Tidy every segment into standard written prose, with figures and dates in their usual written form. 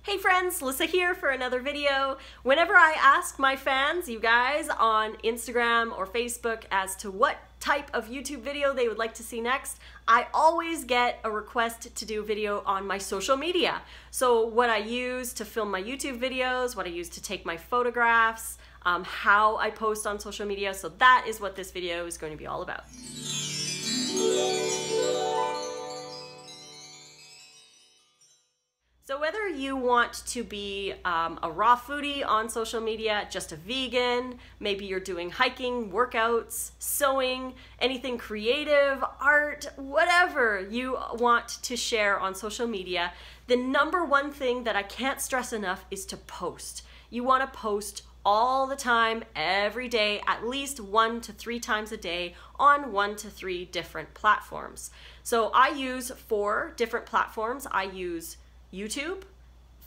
Hey friends, Lissa here for another video. Whenever I ask my fans, you guys, on Instagram or Facebook as to what type of YouTube video they would like to see next, I always get a request to do a video on my social media. So what I use to film my YouTube videos, what I use to take my photographs, how I post on social media. So that is what this video is going to be all about. So whether you want to be a raw foodie on social media, just a vegan, maybe you're doing hiking, workouts, sewing, anything creative, art, whatever you want to share on social media, the number one thing that I can't stress enough is to post. You want to post all the time, every day, at least 1 to 3 times a day on 1 to 3 different platforms. So I use 4 different platforms. I use YouTube,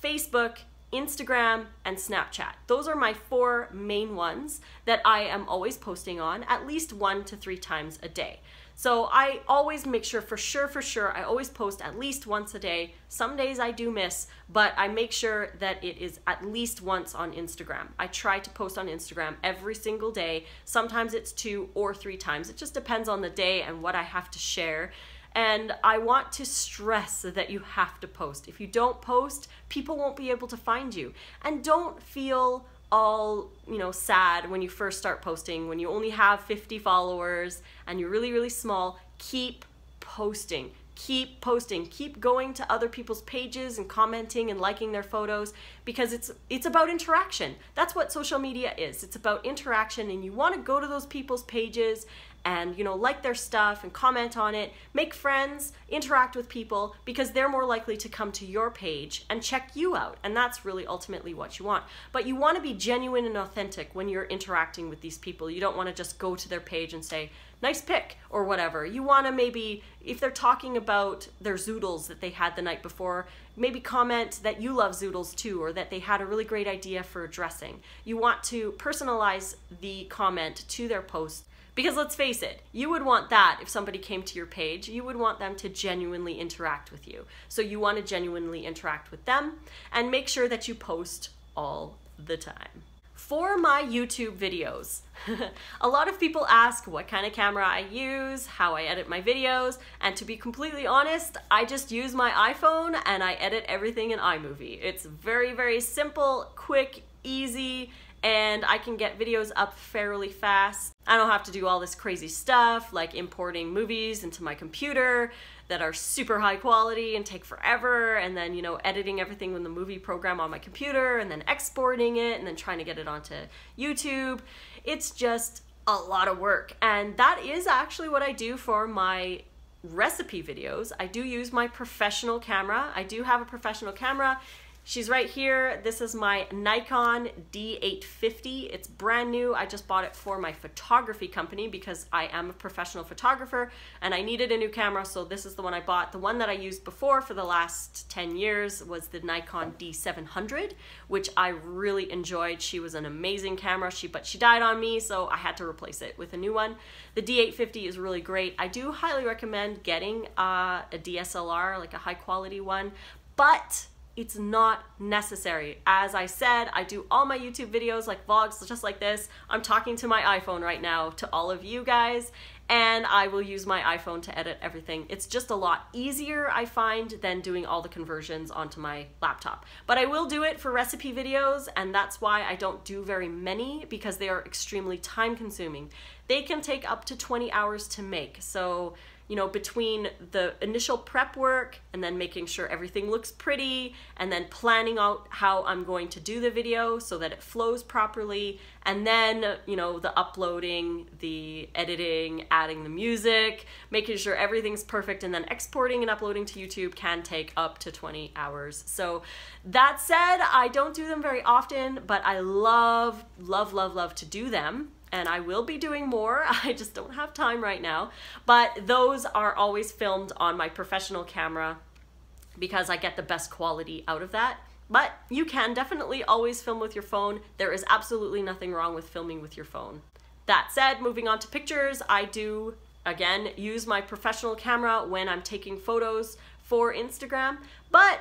Facebook, Instagram, and Snapchat. Those are my 4 main ones that I am always posting on at least 1 to 3 times a day. So I always make sure, for sure, I always post at least once a day. Some days I do miss, but I make sure that it is at least once on Instagram. I try to post on Instagram every single day. Sometimes it's 2 or 3 times. It just depends on the day and what I have to share. And I want to stress that you have to post. If you don't post, people won't be able to find you. And don't feel all, sad when you first start posting, when you only have 50 followers and you're really small. Keep posting. Keep posting. Keep going to other people's pages and commenting and liking their photos, because it's about interaction. That's what social media is. It's about interaction, and you want to go to those people's pages and like their stuff and comment on it, make friends, interact with people, because they're more likely to come to your page and check you out. And that's really ultimately what you want. But you want to be genuine and authentic when you're interacting with these people. You don't want to just go to their page and say, nice pic, or whatever. You want to maybe, if they're talking about their zoodles that they had the night before, maybe comment that you love zoodles too, or that they had a really great idea for a dressing. You want to personalize the comment to their post. Because let's face it, you would want that if somebody came to your page. You would want them to genuinely interact with you. So you want to genuinely interact with them, and make sure that you post all the time. For my YouTube videos, a lot of people ask what kind of camera I use, how I edit my videos, and to be completely honest, I just use my iPhone and I edit everything in iMovie. It's very simple, quick, easy, and I can get videos up fairly fast. I don't have to do all this crazy stuff like importing movies into my computer that are super high quality and take forever, and then editing everything in the movie program on my computer and then exporting it and then trying to get it onto YouTube. It's just a lot of work, and that is actually what I do for my recipe videos. I do use my professional camera. I do have a professional camera. She's right here. This is my Nikon D850. It's brand new. I just bought it for my photography company because I am a professional photographer and I needed a new camera, so this is the one I bought. The one that I used before for the last 10 years was the Nikon D700, which I really enjoyed. She was an amazing camera, but she died on me, so I had to replace it with a new one. The D850 is really great. I do highly recommend getting a DSLR, like a high quality one, but it's not necessary. As I said, I do all my YouTube videos like vlogs just like this. I'm talking to my iPhone right now to all of you guys, and I will use my iPhone to edit everything. It's just a lot easier, I find, than doing all the conversions onto my laptop. But I will do it for recipe videos, and that's why I don't do very many, because they are extremely time consuming. They can take up to 20 hours to make. So between the initial prep work and then making sure everything looks pretty and then planning out how I'm going to do the video so that it flows properly, and then, the uploading, the editing, adding the music, making sure everything's perfect, and then exporting and uploading to YouTube can take up to 20 hours. So that said, I don't do them very often, but I love to do them. And I will be doing more. I just don't have time right now. But those are always filmed on my professional camera because I get the best quality out of that. But you can definitely always film with your phone. There is absolutely nothing wrong with filming with your phone. That said, moving on to pictures, I do, again, use my professional camera when I'm taking photos for Instagram. But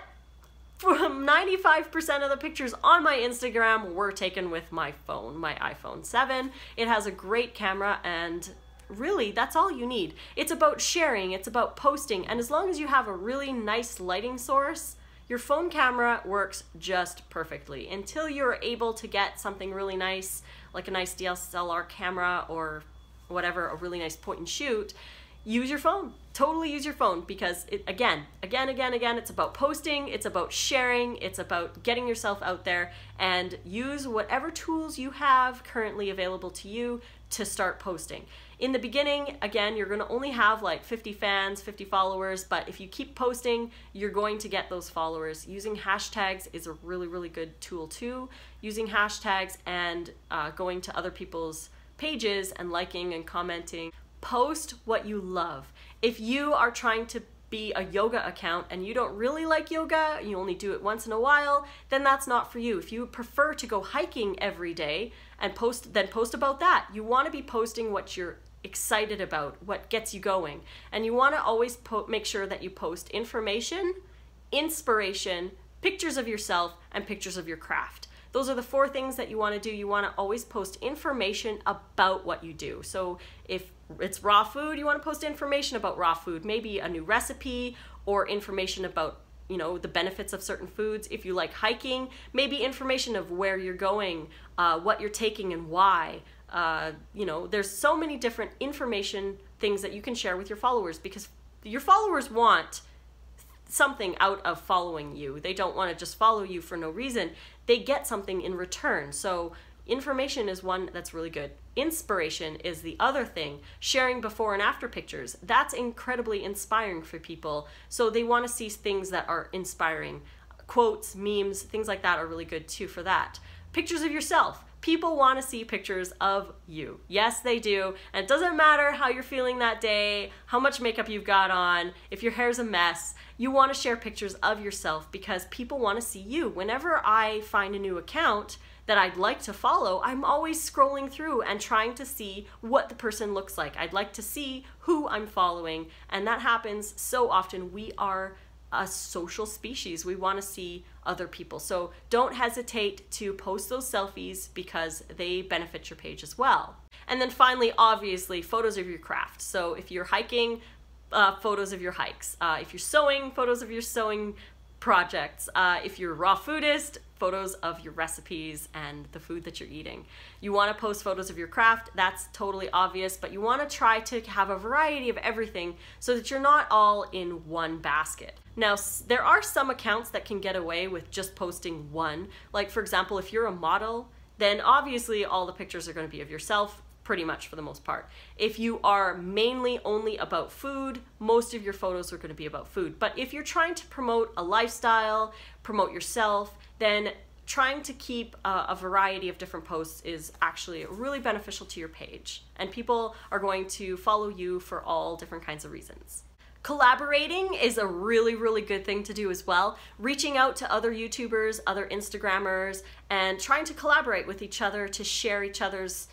from 95% of the pictures on my Instagram were taken with my phone, my iPhone 7. It has a great camera, and really that's all you need. It's about sharing, it's about posting, and as long as you have a really nice lighting source, your phone camera works just perfectly until you're able to get something really nice, like a nice DSLR camera or whatever, a really nice point and shoot. Use your phone. Totally use your phone, because again, it's about posting, it's about sharing, it's about getting yourself out there, and use whatever tools you have currently available to you to start posting. In the beginning, again, you're gonna only have like 50 fans, 50 followers, but if you keep posting, you're going to get those followers. Using hashtags is a really, really good tool too. Using hashtags and going to other people's pages and liking and commenting. Post what you love. If you are trying to be a yoga account and you don't really like yoga, you only do it once in a while, then that's not for you. If you prefer to go hiking every day and post, then post about that. You want to be posting what you're excited about, what gets you going. And you want to always make sure that you post information, inspiration, pictures of yourself, and pictures of your craft. Those are the 4 things that you want to do. You want to always post information about what you do. So if it's raw food, you want to post information about raw food, maybe a new recipe or information about, you know, the benefits of certain foods. If you like hiking, maybe information of where you're going, what you're taking and why. You know, there's so many different information things that you can share with your followers, because your followers want something out of following you. They don't want to just follow you for no reason. They get something in return. So information is one that's really good. Inspiration is the other thing. Sharing before and after pictures, that's incredibly inspiring for people. So they want to see things that are inspiring. Quotes, memes, things like that are really good too for that. Pictures of yourself. People want to see pictures of you. Yes, they do. And it doesn't matter how you're feeling that day, how much makeup you've got on, if your hair's a mess, you want to share pictures of yourself because people want to see you. Whenever I find a new account that I'd like to follow, I'm always scrolling through and trying to see what the person looks like. I'd like to see who I'm following, and that happens so often. We are a social species. We want to see other people. So don't hesitate to post those selfies because they benefit your page as well. And then finally, obviously, photos of your craft. So if you're hiking, photos of your hikes. If you're sewing, photos of your sewing projects. If you're a raw foodist, photos of your recipes and the food that you're eating. You want to post photos of your craft, that's totally obvious, but you want to try to have a variety of everything so that you're not all in one basket. Now, there are some accounts that can get away with just posting one. Like, for example, if you're a model, then obviously all the pictures are going to be of yourself, pretty much for the most part. If you are mainly only about food, most of your photos are going to be about food. But if you're trying to promote a lifestyle, promote yourself, then trying to keep a variety of different posts is actually really beneficial to your page. And people are going to follow you for all different kinds of reasons. Collaborating is a really, really good thing to do as well. Reaching out to other YouTubers, other Instagrammers, and trying to collaborate with each other to share each other's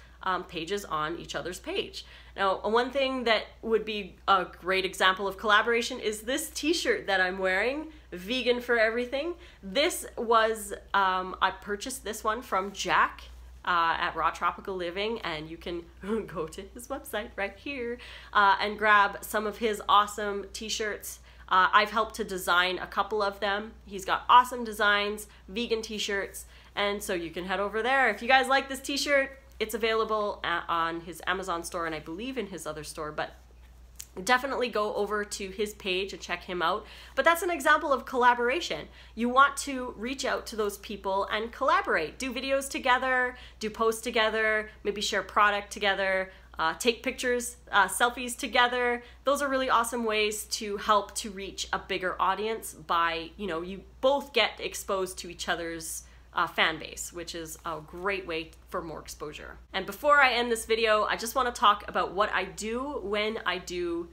pages on each other's page. Now, one thing that would be a great example of collaboration is this t-shirt that I'm wearing, Vegan for Everything. This was, I purchased this one from Jack at Raw Tropical Living, and you can go to his website right here and grab some of his awesome t-shirts. I've helped to design a couple of them. He's got awesome designs, vegan t-shirts, and so you can head over there. If you guys like this t-shirt, it's available on his Amazon store and I believe in his other store, but definitely go over to his page and check him out. But that's an example of collaboration. You want to reach out to those people and collaborate. Do videos together, do posts together, maybe share product together, take pictures, selfies together. Those are really awesome ways to help to reach a bigger audience by, you know, you both get exposed to each other's fan base, which is a great way for more exposure. And before I end this video, I just want to talk about what I do when I do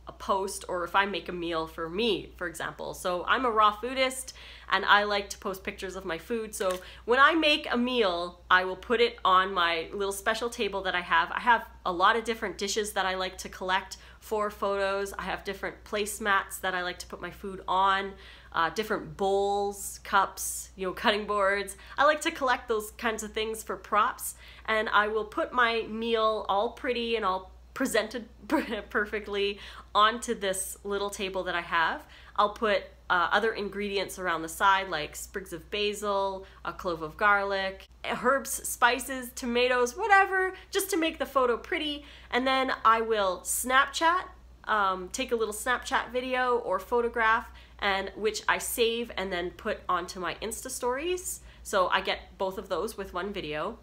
a post or if I make a meal for me, for example. So I'm a raw foodist and I like to post pictures of my food. So when I make a meal, I will put it on my little special table that I have. I have a lot of different dishes that I like to collect for photos. I have different placemats that I like to put my food on, different bowls, cups, you know, cutting boards. I like to collect those kinds of things for props, and I will put my meal all pretty and all presented perfectly onto this little table that I have. I'll put other ingredients around the side like sprigs of basil, a clove of garlic, herbs, spices, tomatoes, whatever, just to make the photo pretty. And then I will Snapchat, take a little Snapchat video or photograph, and which I save and then put onto my Insta stories. So I get both of those with one video.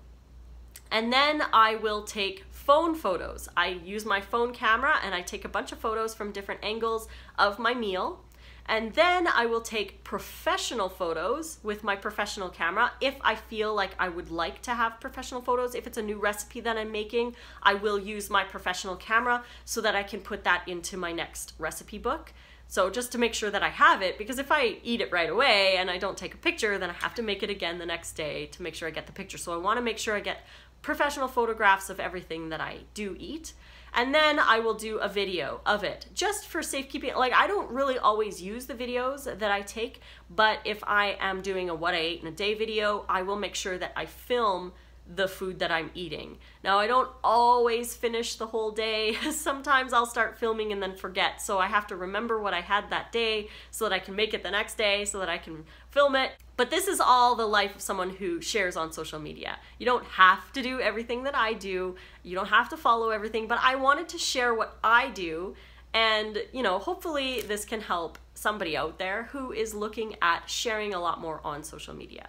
And then I will take phone photos. I use my phone camera and I take a bunch of photos from different angles of my meal. And then I will take professional photos with my professional camera if I feel like I would like to have professional photos. If it's a new recipe that I'm making, I will use my professional camera so that I can put that into my next recipe book. So just to make sure that I have it, because if I eat it right away and I don't take a picture, then I have to make it again the next day to make sure I get the picture. So I want to make sure I get professional photographs of everything that I do eat. And then I will do a video of it just for safekeeping. Like, I don't really always use the videos that I take, but if I am doing a what I ate in a day video, I will make sure that I film the food that I'm eating. Now, I don't always finish the whole day. Sometimes I'll start filming and then forget. So I have to remember what I had that day so that I can make it the next day so that I can film it. But this is all the life of someone who shares on social media. You don't have to do everything that I do. You don't have to follow everything, but I wanted to share what I do. And, you know, hopefully this can help somebody out there who is looking at sharing a lot more on social media.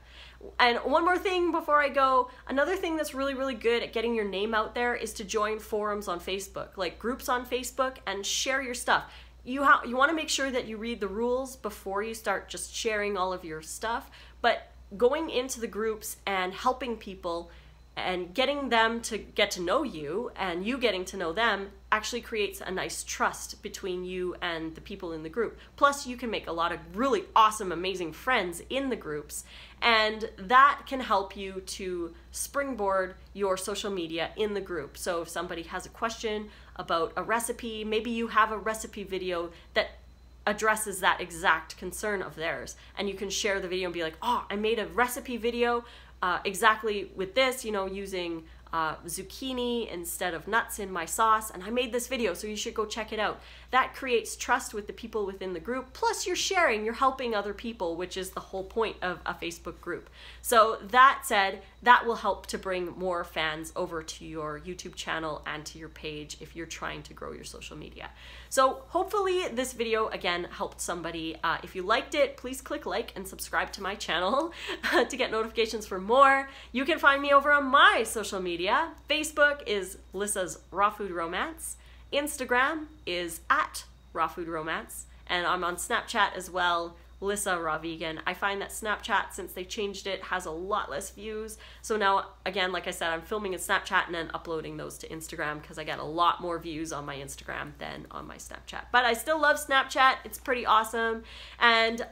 And one more thing before I go, another thing that's really, really good at getting your name out there is to join forums on Facebook, like groups on Facebook, and share your stuff. You want to make sure that you read the rules before you start just sharing all of your stuff, but going into the groups and helping people and getting them to get to know you and you getting to know them actually creates a nice trust between you and the people in the group. Plus, you can make a lot of really awesome, amazing friends in the groups, and that can help you to springboard your social media in the group. So if somebody has a question about a recipe, maybe you have a recipe video that addresses that exact concern of theirs, and you can share the video and be like, oh, I made a recipe video exactly with this, you know, using zucchini instead of nuts in my sauce, and I made this video, so you should go check it out. That creates trust with the people within the group, plus you're sharing, you're helping other people, which is the whole point of a Facebook group. So that said, that will help to bring more fans over to your YouTube channel and to your page if you're trying to grow your social media. So hopefully this video, again, helped somebody. If you liked it, please click like and subscribe to my channel to get notifications for more. You can find me over on my social media. Facebook is Lissa's Raw Food Romance. Instagram is @RawFoodRomance, and I'm on Snapchat as well, Lissa Raw Vegan. I find that Snapchat, since they changed it, has a lot less views. So now, again, like I said, I'm filming in Snapchat and then uploading those to Instagram because I get a lot more views on my Instagram than on my Snapchat. But I still love Snapchat. It's pretty awesome. And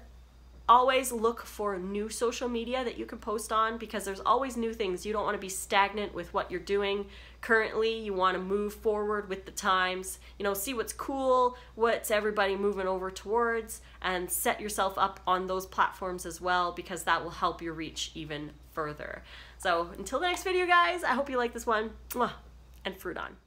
always look for new social media that you can post on, because there's always new things. You don't want to be stagnant with what you're doing currently. You want to move forward with the times, you know, see what's cool, what's everybody moving over towards, and set yourself up on those platforms as well, because that will help your reach even further. So until the next video, guys, I hope you like this one. Mwah, and fruit on.